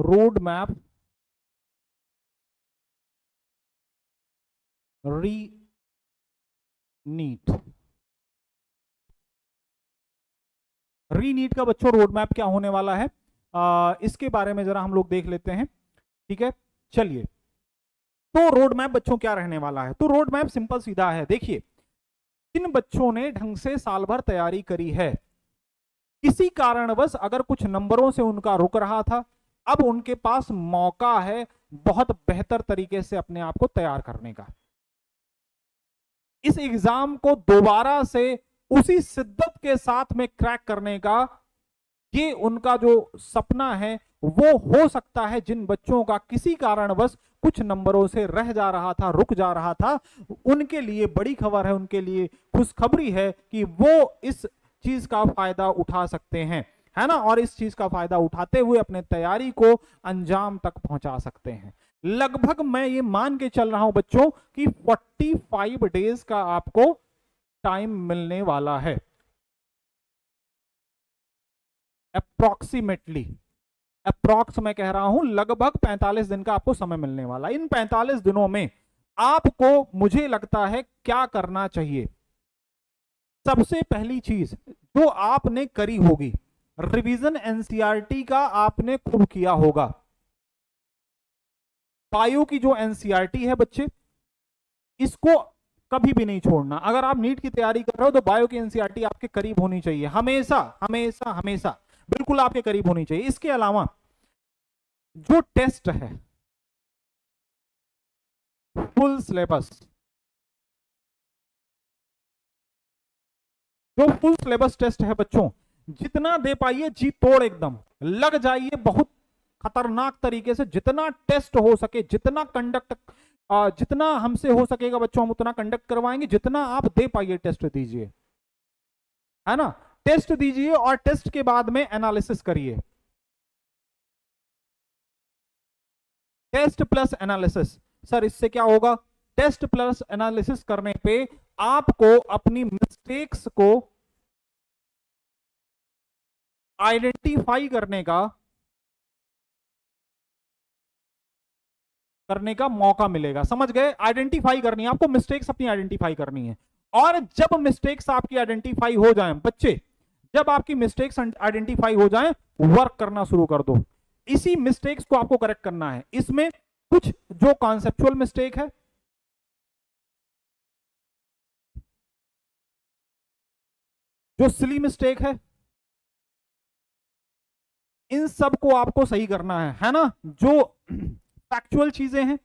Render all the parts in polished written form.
Road map री NEET. री NEET का बच्चों रोड मैप क्या होने वाला है, इसके बारे में जरा हम लोग देख लेते हैं। ठीक है, चलिए। तो रोड मैप बच्चों क्या रहने वाला है, तो रोड मैप सिंपल सीधा है। देखिए, जिन बच्चों ने ढंग से साल भर तैयारी करी है, किसी कारणवश अगर कुछ नंबरों से उनका रुक रहा था, अब उनके पास मौका है बहुत बेहतर तरीके से अपने आप को तैयार करने का, इस एग्जाम को दोबारा से उसी शिद्दत के साथ में क्रैक करने का। ये उनका जो सपना है वो हो सकता है जिन बच्चों का किसी कारणवश कुछ नंबरों से रह जा रहा था, रुक जा रहा था, उनके लिए बड़ी खबर है, उनके लिए खुशखबरी है कि वो इस चीज का फायदा उठा सकते हैं, है ना, और इस चीज का फायदा उठाते हुए अपने तैयारी को अंजाम तक पहुंचा सकते हैं। लगभग मैं ये मान के चल रहा हूं बच्चों कि 45 डेज का आपको टाइम मिलने वाला है, अप्रोक्सीमेटली। अप्रोक्स मैं कह रहा हूं, लगभग 45 दिन का आपको समय मिलने वाला। इन 45 दिनों में आपको, मुझे लगता है, क्या करना चाहिए। सबसे पहली चीज जो आपने करी होगी, रिवीजन एनसीईआरटी का आपने खूब किया होगा। बायो की जो एनसीईआरटी है बच्चे, इसको कभी भी नहीं छोड़ना। अगर आप नीट की तैयारी कर रहे हो तो बायो की एनसीईआरटी आपके करीब होनी चाहिए, हमेशा हमेशा हमेशा बिल्कुल आपके करीब होनी चाहिए। इसके अलावा जो टेस्ट है, फुल सिलेबस, जो फुल सिलेबस टेस्ट है बच्चों, जितना दे पाइए जी तोड़, एकदम लग जाइए बहुत खतरनाक तरीके से। जितना टेस्ट हो सके, जितना कंडक्ट, जितना हमसे हो सकेगा बच्चों हम उतना कंडक्ट करवाएंगे। जितना आप दे पाइए टेस्ट दीजिए, है ना, टेस्ट दीजिए और टेस्ट के बाद में एनालिसिस करिए। टेस्ट प्लस एनालिसिस, सर इससे क्या होगा? टेस्ट प्लस एनालिसिस करने पे आपको अपनी मिस्टेक्स को आइडेंटिफाई करने का मौका मिलेगा। समझ गए? आइडेंटिफाई करनी है आपको, मिस्टेक्स अपनी आइडेंटिफाई करनी है। और जब मिस्टेक्स आपकी आइडेंटिफाई हो जाएं बच्चे, जब आपकी मिस्टेक्स आइडेंटिफाई हो जाएं, वर्क करना शुरू कर दो। इसी मिस्टेक्स को आपको करेक्ट करना है। इसमें कुछ जो कॉन्सेप्चुअल मिस्टेक है, जो सिली मिस्टेक है, इन सब को आपको सही करना है ना। जो फैक्चुअल चीजें हैं,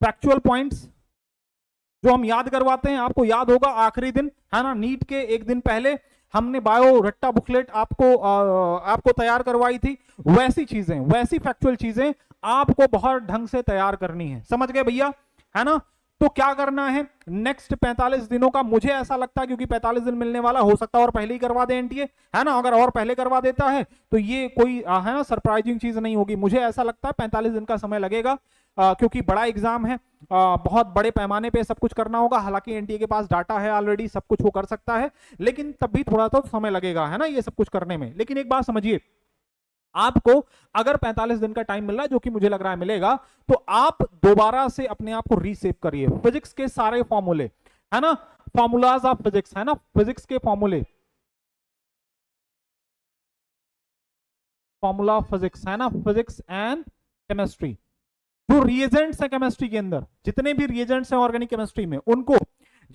फैक्चुअल पॉइंट्स जो हम याद करवाते हैं, आपको याद होगा आखिरी दिन, है ना, नीट के एक दिन पहले हमने बायो रट्टा बुकलेट आपको तैयार करवाई थी। वैसी चीजें, वैसी फैक्चुअल चीजें आपको बहुत ढंग से तैयार करनी है। समझ गए भैया, है ना। तो क्या करना है नेक्स्ट 45 दिनों का, मुझे ऐसा लगता है क्योंकि 45 दिन मिलने वाला, हो सकता है और पहले ही करवा दे एनटीए, है ना। अगर और पहले करवा देता है तो ये कोई है ना सरप्राइजिंग चीज नहीं होगी। मुझे ऐसा लगता है 45 दिन का समय लगेगा, क्योंकि बड़ा एग्जाम है, बहुत बड़े पैमाने पे सब कुछ करना होगा। हालांकि एनटीए के पास डाटा है ऑलरेडी, सब कुछ वो कर सकता है, लेकिन तब भी थोड़ा तो समय लगेगा, है ना, ये सब कुछ करने में। लेकिन एक बात समझिए, आपको अगर 45 दिन का टाइम मिल रहा है, जो कि मुझे लग रहा है मिलेगा, तो आप दोबारा से अपने आप को रीसेप करिए। फिजिक्स के सारे फॉर्मूले, है ना, फॉर्मूलाज ऑफ फिजिक्स, है ना, फिजिक्स के फॉर्मूले, फॉर्मूला ऑफ फिजिक्स, है ना, फिजिक्स एंड केमिस्ट्री, जो रिएजेंट्स है केमिस्ट्री के अंदर, जितने भी रिएजेंट्स हैं ऑर्गेनिक केमिस्ट्री में, उनको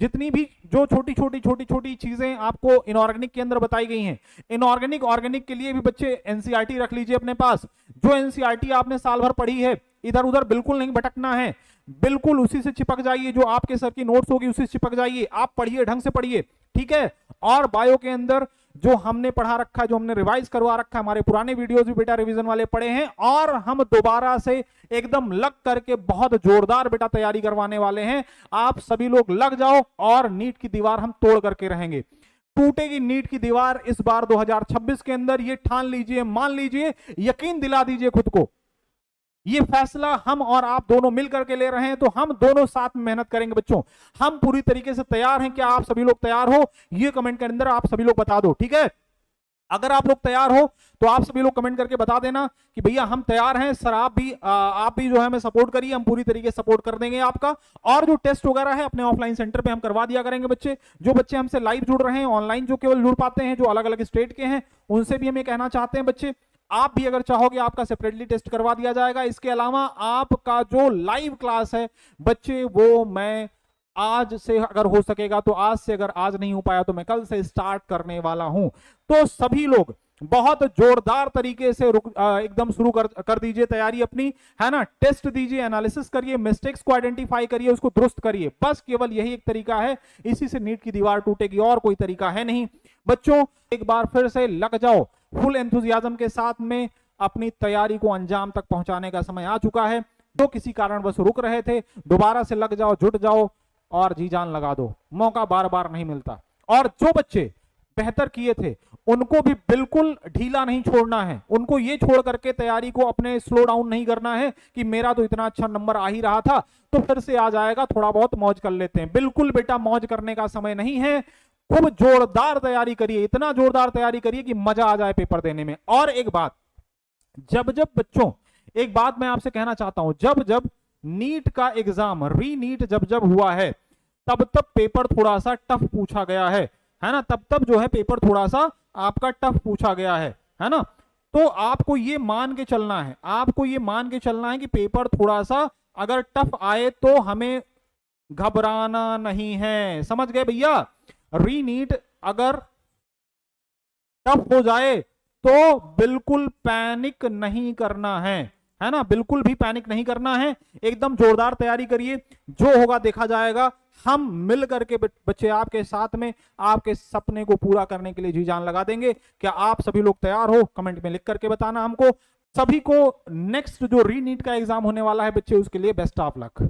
जितनी भी जो छोटी छोटी चीजें आपको इनऑर्गेनिक के अंदर बताई गई हैं, इनऑर्गेनिक ऑर्गेनिक के लिए भी बच्चे एनसीईआरटी रख लीजिए अपने पास। जो एनसीईआरटी आपने साल भर पढ़ी है, इधर उधर बिल्कुल नहीं भटकना है, बिल्कुल उसी से चिपक जाइए। जो आपके सर की नोट्स होगी उसी से चिपक जाइए, आप पढ़िए, ढंग से पढ़िए, ठीक है। और बायो के अंदर जो हमने पढ़ा रखा है, जो हमने रिवाइज करवा रखा है, हमारे पुराने वीडियोस भी बेटा रिवीजन वाले पढ़े हैं, और हम दोबारा से एकदम लग करके बहुत जोरदार बेटा तैयारी करवाने वाले हैं। आप सभी लोग लग जाओ और नीट की दीवार हम तोड़ करके रहेंगे। टूटेगी नीट की दीवार इस बार 2026 के अंदर, ये ठान लीजिए, मान लीजिए, यकीन दिला दीजिए खुद को। ये फैसला हम और आप दोनों मिलकर के ले रहे हैं, तो हम दोनों साथ में मेहनत करेंगे बच्चों। हम पूरी तरीके से तैयार हैं। क्या आप सभी लोग तैयार हो? ये कमेंट के अंदर आप सभी लोग बता दो, ठीक है। अगर आप लोग तैयार हो तो आप सभी लोग कमेंट करके बता देना कि भैया हम तैयार हैं सर, आप भी जो है हमें सपोर्ट करिए, हम पूरी तरीके से सपोर्ट कर देंगे आपका। और जो टेस्ट वगैरह है अपने ऑफलाइन सेंटर पे हम करवा दिया करेंगे बच्चे। जो बच्चे हमसे लाइव जुड़ रहे हैं, ऑनलाइन जो केवल जुड़ पाते हैं, जो अलग अलग स्टेट के हैं, उनसे भी हम ये कहना चाहते हैं बच्चे, आप भी अगर चाहोगे आपका सेपरेटली टेस्ट करवा दिया जाएगा। इसके अलावा आपका जो लाइव क्लास है बच्चे, वो मैं आज से अगर हो सकेगा तो आज से, अगर आज नहीं हो पाया तो मैं कल से स्टार्ट करने वाला हूं। तो सभी लोग बहुत जोरदार तरीके से एकदम शुरू कर दीजिए तैयारी अपनी, है ना। टेस्ट दीजिए, एनालिसिस करिए, मिस्टेक्स को आइडेंटिफाई करिए, उसको दुरुस्त करिए। बस केवल यही एक तरीका है, इसी से नीट की दीवार टूटेगी, और कोई तरीका है नहीं। बच्चों एक बार फिर से लग जाओ, फुल एंथुजियाज्म के साथ में अपनी तैयारी को अंजाम तक पहुंचाने का समय आ चुका है। जो किसी कारणवश रुक रहे थे, दोबारा से लग जाओ, जुट जाओ और जी जान लगा दो, मौका बार बार नहीं मिलता। और जो बच्चे बेहतर किए थे उनको भी बिल्कुल ढीला नहीं छोड़ना है, उनको ये छोड़ करके तैयारी को अपने स्लो डाउन नहीं करना है कि मेरा तो इतना अच्छा नंबर आ ही रहा था तो फिर से आ जाएगा, थोड़ा बहुत मौज कर लेते हैं। बिल्कुल बेटा, मौज करने का समय नहीं है। खूब जोरदार तैयारी करिए, इतना जोरदार तैयारी करिए कि मजा आ जाए पेपर देने में। और एक बात, जब जब बच्चों, एक बात मैं आपसे कहना चाहता हूं, जब जब नीट का एग्जाम, री नीट जब जब हुआ है, तब तब पेपर थोड़ा सा टफ पूछा गया है ना। तब तब जो है पेपर थोड़ा सा आपका टफ पूछा गया है ना। तो आपको ये मान के चलना है, आपको ये मान के चलना है कि पेपर थोड़ा सा अगर टफ आए तो हमें घबराना नहीं है, समझ गए भैया। री नीट अगर टफ हो जाए तो बिल्कुल पैनिक नहीं करना है ना, बिल्कुल भी पैनिक नहीं करना है। एकदम जोरदार तैयारी करिए, जो होगा देखा जाएगा। हम मिल करके बच्चे आपके साथ में आपके सपने को पूरा करने के लिए जी जान लगा देंगे। क्या आप सभी लोग तैयार हो? कमेंट में लिख करके बताना हमको। सभी को नेक्स्ट जो री नीट का एग्जाम होने वाला है बच्चे, उसके लिए बेस्ट ऑफ लक।